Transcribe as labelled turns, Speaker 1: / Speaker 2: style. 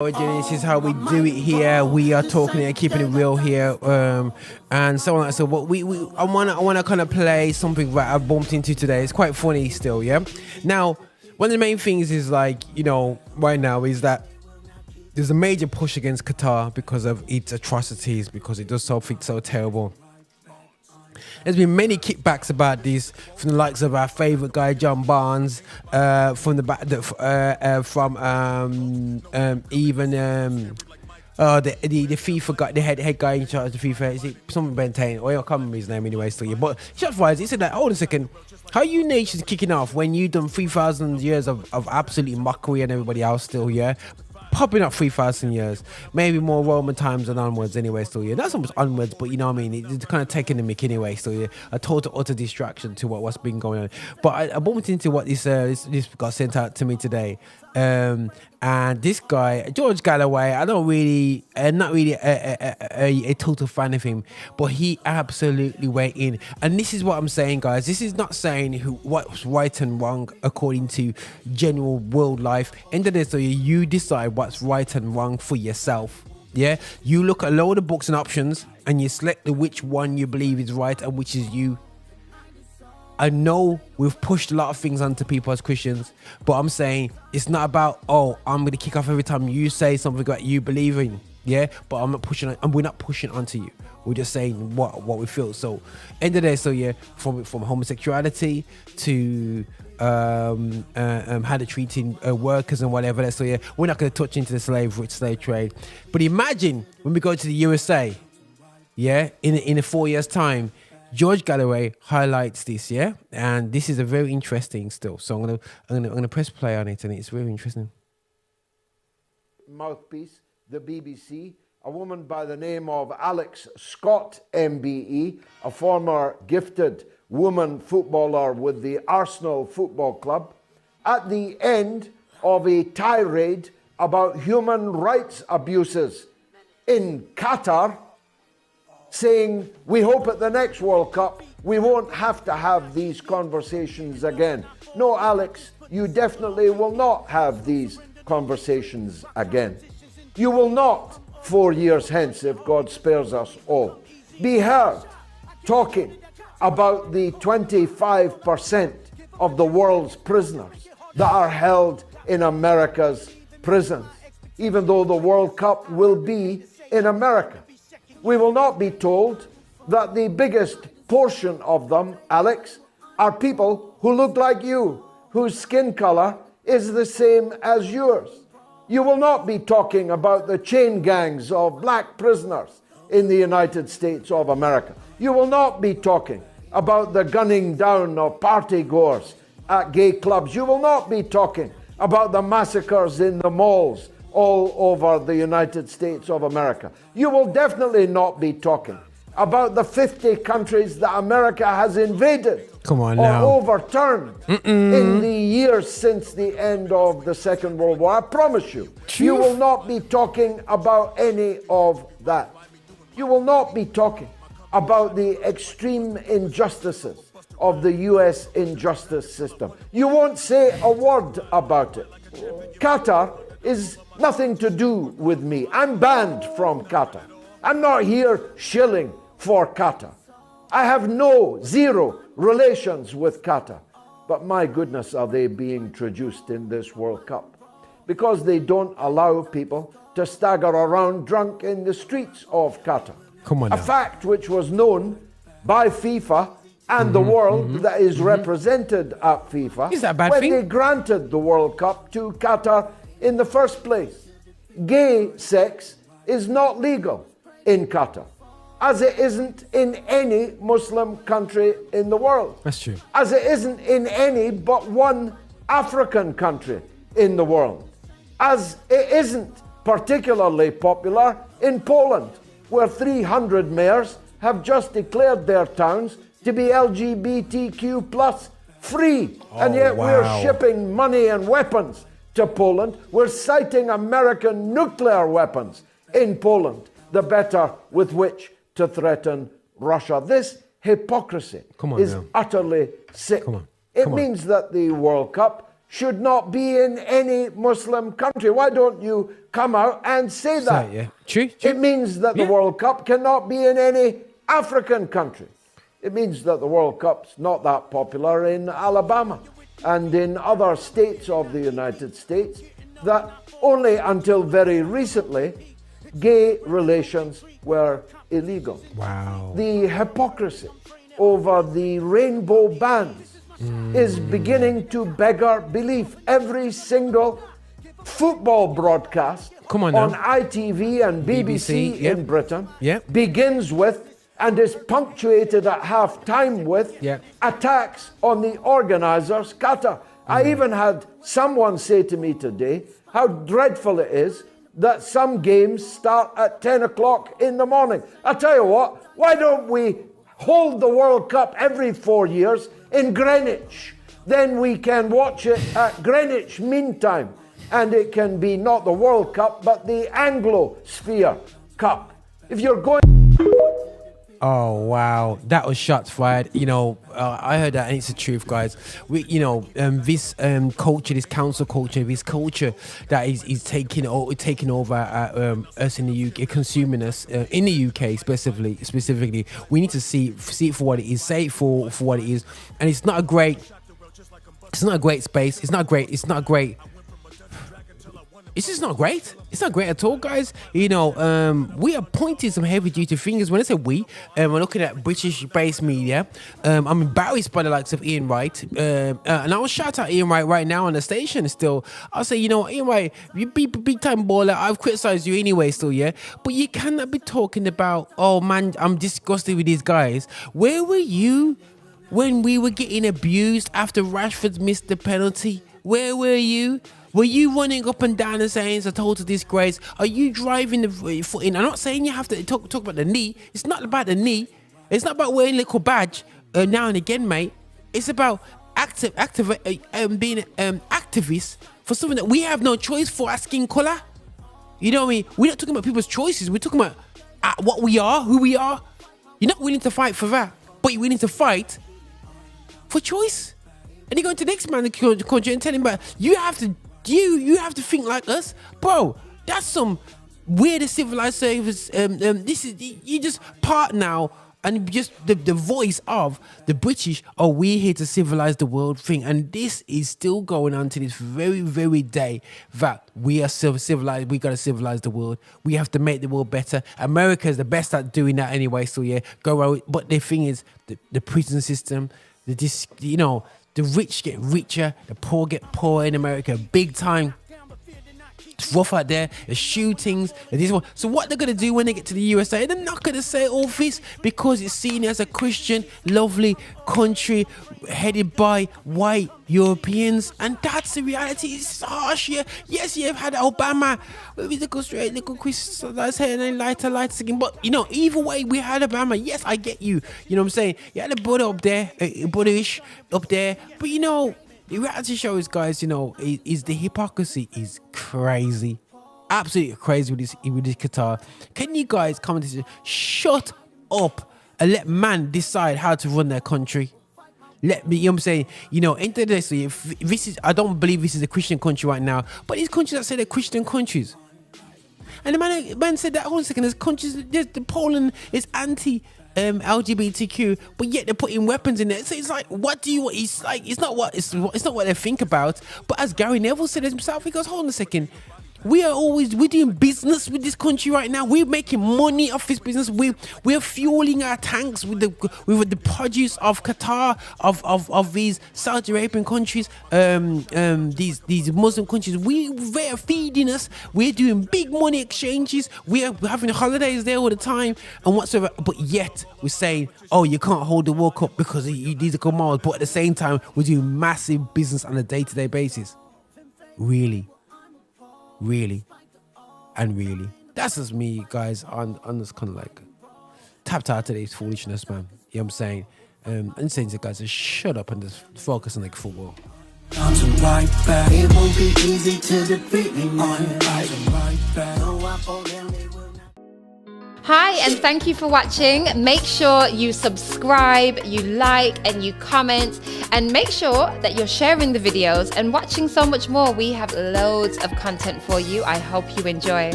Speaker 1: This is how we do it here. We are talking and keeping it real here, and so on. So, what I wanna kind of play something that I bumped into today. It's quite funny still, yeah. Now, one of the main things is right now is that there's a major push against Qatar because of its atrocities, because it does something so terrible. There's been many kickbacks about this from the likes of our favourite guy John Barnes, from the FIFA guy, the head guy in charge of FIFA. Is it someone Bentane? Or I can't remember his name anyway. Still, yeah. But shot-wise, he said that. Hold a second. How are you nations kicking off when you done 3,000 years of absolute mockery and everybody else still? Yeah. Popping up 3,000 years, maybe more Roman times and onwards anyway, still, yeah. Not so much onwards, but you know what I mean? It's kind of taking the mick anyway, still, yeah. A total utter distraction to what's been going on. But I bumped into what this got sent out to me today. And this guy, George Galloway, I'm not really a total fan of him, but he absolutely went in. And this is what I'm saying, guys. This is not saying what's right and wrong according to general world life. End of the day, so you decide what's right and wrong for yourself. Yeah, you look at a load of books and options, and you select which one you believe is right and which is you. I know we've pushed a lot of things onto people as Christians, but I'm saying it's not about, oh, I'm going to kick off every time you say something that you believe in, yeah? But I'm not pushing, and we're not pushing onto you. We're just saying what we feel. So, end of the day, so yeah, from homosexuality to how they're treating workers and whatever. So yeah, we're not going to touch into the slave trade. But imagine when we go to the USA, yeah, in a 4 years' time. George Galloway highlights this, yeah, and this is a very interesting still. So I'm gonna press play on it, and it's very interesting.
Speaker 2: Mouthpiece, the BBC, a woman by the name of Alex Scott, MBE, a former gifted woman footballer with the Arsenal Football Club, at the end of a tirade about human rights abuses in Qatar, saying, we hope at the next World Cup we won't have to have these conversations again. No, Alex, you definitely will not have these conversations again. You will not, 4 years hence, if God spares us all, be heard talking about the 25% of the world's prisoners that are held in America's prisons, even though the World Cup will be in America. We will not be told that the biggest portion of them, Alex, are people who look like you, whose skin color is the same as yours. You will not be talking about the chain gangs of black prisoners in the United States of America. You will not be talking about the gunning down of party-goers at gay clubs. You will not be talking about the massacres in the malls all over the United States of America. You will definitely not be talking about the 50 countries that America has invaded or overturned in the years since the end of the Second World War. I promise you, you will not be talking about any of that. You will not be talking about the extreme injustices of the US injustice system. You won't say a word about it. Qatar is nothing to do with me. I'm banned from Qatar. I'm not here shilling for Qatar. I have zero relations with Qatar. But my goodness, are they being traduced in this World Cup? Because they don't allow people to stagger around drunk in the streets of Qatar.
Speaker 1: Come on now.
Speaker 2: A fact which was known by FIFA and the world that is represented at FIFA.
Speaker 1: Is that a bad
Speaker 2: when
Speaker 1: thing?
Speaker 2: they granted the World Cup to Qatar in the first place. Gay sex is not legal in Qatar, as it isn't in any Muslim country in the world.
Speaker 1: That's true.
Speaker 2: As it isn't in any but one African country in the world. As it isn't particularly popular in Poland, where 300 mayors have just declared their towns to be LGBTQ plus free. And yet we're shipping money and weapons to Poland. We're citing American nuclear weapons in Poland, the with which to threaten Russia. This hypocrisy is utterly sick. It means that the World Cup should not be in any Muslim country. Why don't you come out and say that?
Speaker 1: Yeah. True.
Speaker 2: It means that the World Cup cannot be in any African country. It means that the World Cup's not that popular in Alabama and in other states of the United States, that only until very recently, gay relations were illegal.
Speaker 1: Wow.
Speaker 2: The hypocrisy over the rainbow bands is beginning to beggar belief. Every single football broadcast on ITV and BBC in Britain begins with and is punctuated at half time with attacks on the organisers, Qatar. I even had someone say to me today how dreadful it is that some games start at 10 o'clock in the morning. I tell you what, why don't we hold the World Cup every 4 years in Greenwich? Then we can watch it at Greenwich Mean Time, and it can be not the World Cup, but the Anglo-Sphere Cup. If you're going...
Speaker 1: Oh wow, that was shots fired. I heard that, and it's the truth, guys. This culture, this council culture, this culture that is taking over us in the UK, consuming us in the UK specifically. We need to see it for what it is, say it for what it is, and it's not a great space. It's not great. It's just not great. It's not great at all, guys. We are pointing some heavy duty fingers. When I say we, we're looking at British-based media. I'm embarrassed by the likes of Ian Wright. And I'll shout out Ian Wright right now on the station still. I'll say, Ian Wright, you big time baller. I've criticised you anyway still, yeah? But you cannot be talking about, oh man, I'm disgusted with these guys. Where were you when we were getting abused after Rashford missed the penalty? Where were you? Were you running up and down and saying it's a total disgrace? Are you driving the foot in? I'm not saying you have to talk about the knee. It's not about the knee. It's not about wearing a little badge now and again, mate. It's about being activists for something that we have no choice for, our skin colour. You know what I mean? We're not talking about people's choices. We're talking about what we are, who we are. You're not willing to fight for that, but you're willing to fight for choice. And you go to the next man in the country and tell him about you have to think like us, bro. That's some weird civilized service. This is you just part now, and just the voice of the British. Oh, we're here to civilize the world thing, and this is still going on to this very, very day that we are civilized. We gotta civilize the world. We have to make the world better. America is the best at doing that anyway. So yeah, go out. But the thing is, the prison system, the rich get richer, the poor get poorer in America, big time. It's rough out there. The shootings. So what they're going to do when they get to the USA, they're not going to say all this because it's seen as a Christian, lovely country headed by white Europeans. And that's the reality. It's harsh, yeah. Yes, you've had Obama with little straight, little Christianized hair and then lighter skin. But, either way, we had Obama. Yes, I get you. You know what I'm saying? You had a brother up there, British up there. But, the reality show is, guys, is the hypocrisy is crazy. Absolutely crazy with this Qatar. Can you guys come and shut up and let man decide how to run their country? Let me, you know what I'm saying? Incidentally, I don't believe this is a Christian country right now, but these countries that say they're Christian countries. And the man said that, hold on a second, there's countries, the Poland is anti LGBTQ, but yet they're putting weapons in there. So it's like, what do you want? It's not what they think about. But as Gary Neville said himself, he goes, hold on a second. We're doing business with this country right now. We're making money off this business. We're fueling our tanks with the produce of Qatar, of these Saudi Arabian countries, these Muslim countries. They're feeding us. We're doing big money exchanges. We're having holidays there all the time and whatsoever. But yet we're saying, oh, you can't hold the World Cup because these are commands. But at the same time, we're doing massive business on a day-to-day basis. Really, that's just me, guys. On this kind of like tapped out today's foolishness, man. You know what I'm saying? I'm saying to guys, just shut up and just focus on like football.
Speaker 3: Right back. It won't be easy to defeat me, man. Right back.
Speaker 4: Hi, and thank you for watching. Make sure you subscribe, you like, and you comment, and make sure that you're sharing the videos and watching so much more. We have loads of content for you. I hope you enjoy.